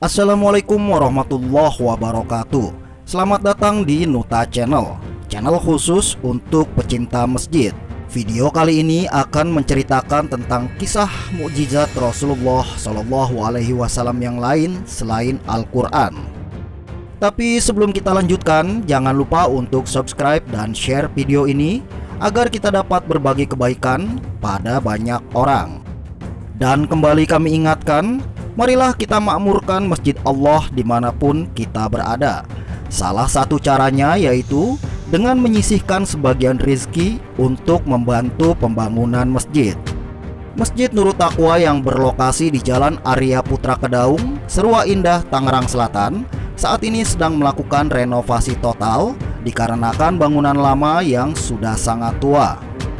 Assalamualaikum warahmatullahi wabarakatuh. Selamat datang di Nuta Channel, channel khusus untuk pecinta masjid. Video kali ini akan menceritakan tentang kisah mukjizat Rasulullah Shallallahu Alaihi Wasallam yang lain selain Al-Quran. Tapi sebelum kita lanjutkan, jangan lupa untuk subscribe dan share video ini agar kita dapat berbagi kebaikan pada banyak orang. Dan kembali kami ingatkan, marilah kita makmurkan masjid Allah dimanapun kita berada. Salah satu caranya yaitu dengan menyisihkan sebagian rezeki untuk membantu pembangunan masjid. Masjid Nurul Taqwa yang berlokasi di Jalan Arya Putra Kedaung, Serua Indah, Tangerang Selatan, saat ini sedang melakukan renovasi total dikarenakan bangunan lama yang sudah sangat tua.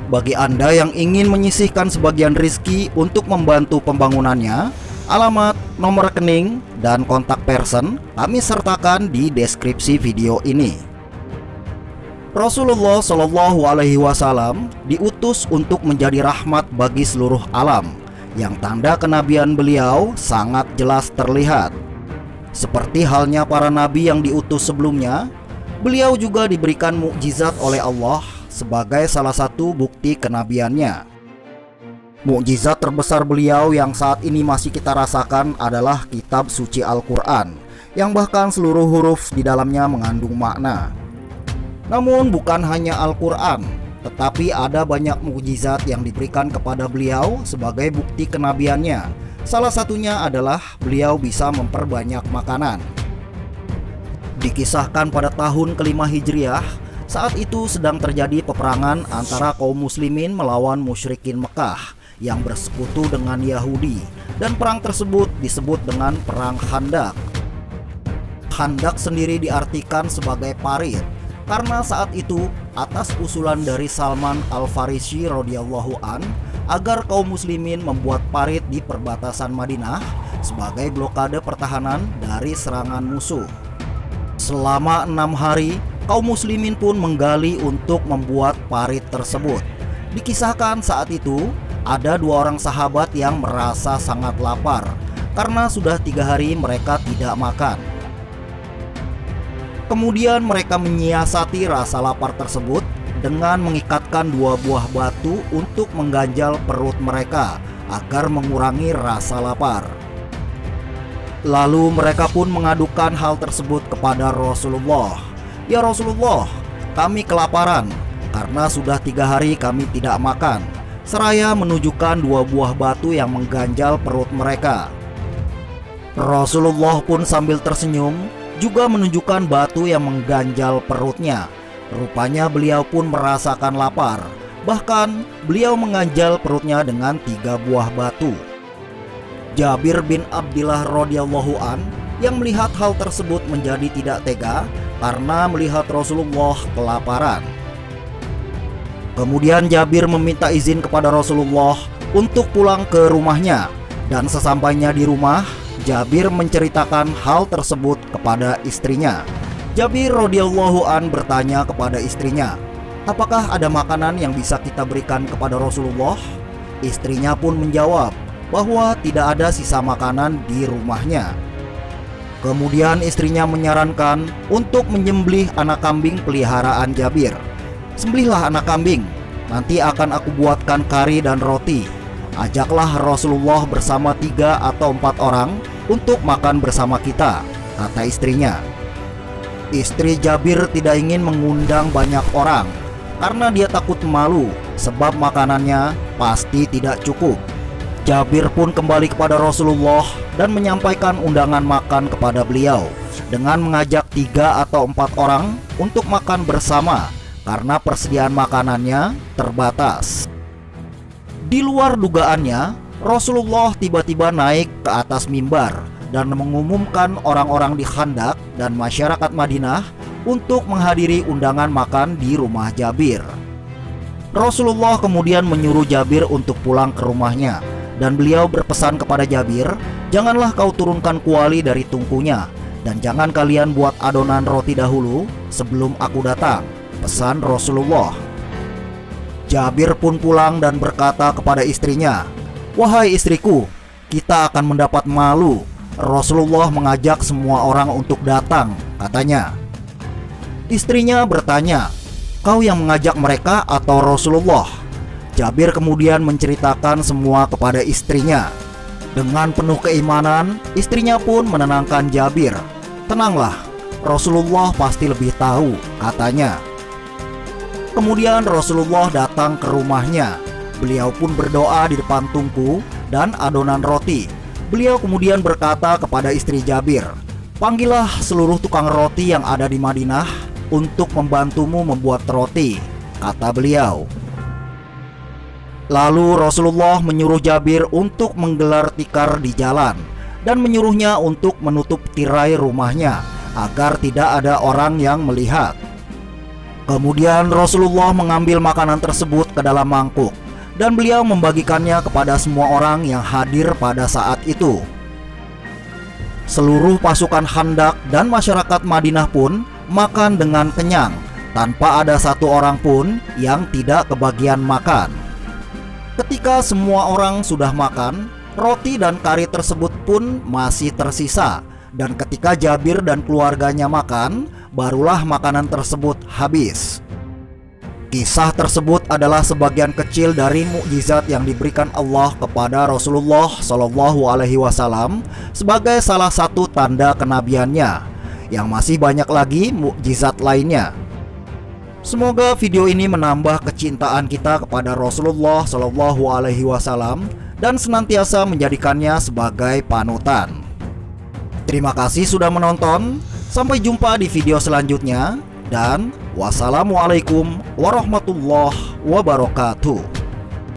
Bagi Anda yang ingin menyisihkan sebagian rezeki untuk membantu pembangunannya, alamat, nomor rekening, dan kontak person kami sertakan di deskripsi video ini. Rasulullah Shallallahu Alaihi Wasallam diutus untuk menjadi rahmat bagi seluruh alam, yang tanda kenabian beliau sangat jelas terlihat. Seperti halnya para nabi yang diutus sebelumnya, beliau juga diberikan mukjizat oleh Allah sebagai salah satu bukti kenabiannya. Mukjizat terbesar beliau yang saat ini masih kita rasakan adalah kitab suci Al-Quran, yang bahkan seluruh huruf di dalamnya mengandung makna. Namun bukan hanya Al-Quran, tetapi ada banyak mukjizat yang diberikan kepada beliau sebagai bukti kenabiannya. Salah satunya adalah beliau bisa memperbanyak makanan. Dikisahkan pada tahun kelima Hijriah, saat itu sedang terjadi peperangan antara kaum muslimin melawan musyrikin Mekah yang bersekutu dengan Yahudi, dan perang tersebut disebut dengan Perang Khandak. Khandak sendiri diartikan sebagai parit, karena saat itu atas usulan dari Salman Al-Farisi radhiyallahu an agar kaum muslimin membuat parit di perbatasan Madinah sebagai blokade pertahanan dari serangan musuh. Selama 6 hari, kaum muslimin pun menggali untuk membuat parit tersebut. Dikisahkan saat itu ada 2 orang sahabat yang merasa sangat lapar karena sudah 3 hari mereka tidak makan. Kemudian mereka menyiasati rasa lapar tersebut dengan mengikatkan 2 buah batu untuk mengganjal perut mereka agar mengurangi rasa lapar. Lalu mereka pun mengadukan hal tersebut kepada Rasulullah. Ya Rasulullah, kami kelaparan karena sudah 3 hari kami tidak makan. Seraya menunjukkan 2 buah batu yang mengganjal perut mereka. Rasulullah pun sambil tersenyum juga menunjukkan batu yang mengganjal perutnya. Rupanya beliau pun merasakan lapar. Bahkan beliau mengganjal perutnya dengan 3 buah batu. Jabir bin Abdillah radhiyallahu an yang melihat hal tersebut menjadi tidak tega karena melihat Rasulullah kelaparan. Kemudian Jabir meminta izin kepada Rasulullah untuk pulang ke rumahnya, dan sesampainya di rumah, Jabir menceritakan hal tersebut kepada istrinya. Jabir radhiyallahu an bertanya kepada istrinya, "Apakah ada makanan yang bisa kita berikan kepada Rasulullah?" Istrinya pun menjawab bahwa tidak ada sisa makanan di rumahnya. Kemudian istrinya menyarankan untuk menyembelih anak kambing peliharaan Jabir. "Sembelihlah anak kambing, nanti akan aku buatkan kari dan roti. Ajaklah Rasulullah bersama 3 atau 4 orang untuk makan bersama kita," kata istrinya. Istri Jabir tidak ingin mengundang banyak orang karena dia takut malu sebab makanannya pasti tidak cukup. Jabir pun kembali kepada Rasulullah dan menyampaikan undangan makan kepada beliau dengan mengajak 3 atau 4 orang untuk makan bersama karena persediaan makanannya terbatas. Di luar dugaannya, Rasulullah tiba-tiba naik ke atas mimbar dan mengumumkan orang-orang di Khandak dan masyarakat Madinah untuk menghadiri undangan makan di rumah Jabir. Rasulullah kemudian menyuruh Jabir untuk pulang ke rumahnya, dan beliau berpesan kepada Jabir, "Janganlah kau turunkan kuali dari tungkunya, dan jangan kalian buat adonan roti dahulu sebelum aku datang," pesan Rasulullah. Jabir pun pulang dan berkata kepada istrinya, "Wahai istriku, kita akan mendapat malu Rasulullah mengajak semua orang untuk datang, katanya. Istrinya bertanya, "Kau yang mengajak mereka atau Rasulullah?" Jabir kemudian menceritakan semua kepada istrinya. Dengan penuh keimanan, istrinya pun menenangkan Jabir. "Tenanglah, Rasulullah pasti lebih tahu," katanya. Kemudian Rasulullah datang ke rumahnya. Beliau pun berdoa di depan tungku dan adonan roti. Beliau kemudian berkata kepada istri Jabir, "Panggillah seluruh tukang roti yang ada di Madinah untuk membantumu membuat roti," kata beliau. Lalu Rasulullah menyuruh Jabir untuk menggelar tikar di jalan dan menyuruhnya untuk menutup tirai rumahnya agar tidak ada orang yang melihat. Kemudian Rasulullah mengambil makanan tersebut ke dalam mangkuk dan beliau membagikannya kepada semua orang yang hadir pada saat itu. Seluruh pasukan Khandaq dan masyarakat Madinah pun makan dengan kenyang, tanpa ada satu orang pun yang tidak kebagian makan. Ketika semua orang sudah makan, roti dan kari tersebut pun masih tersisa. Dan ketika Jabir dan keluarganya makan, barulah makanan tersebut habis. Kisah tersebut adalah sebagian kecil dari mukjizat yang diberikan Allah kepada Rasulullah Shallallahu Alaihi Wasallam sebagai salah satu tanda kenabiannya. Yang masih banyak lagi mukjizat lainnya. Semoga video ini menambah kecintaan kita kepada Rasulullah Shallallahu Alaihi Wasallam dan senantiasa menjadikannya sebagai panutan. Terima kasih sudah menonton. Sampai jumpa di video selanjutnya. Dan wassalamualaikum warahmatullahi wabarakatuh.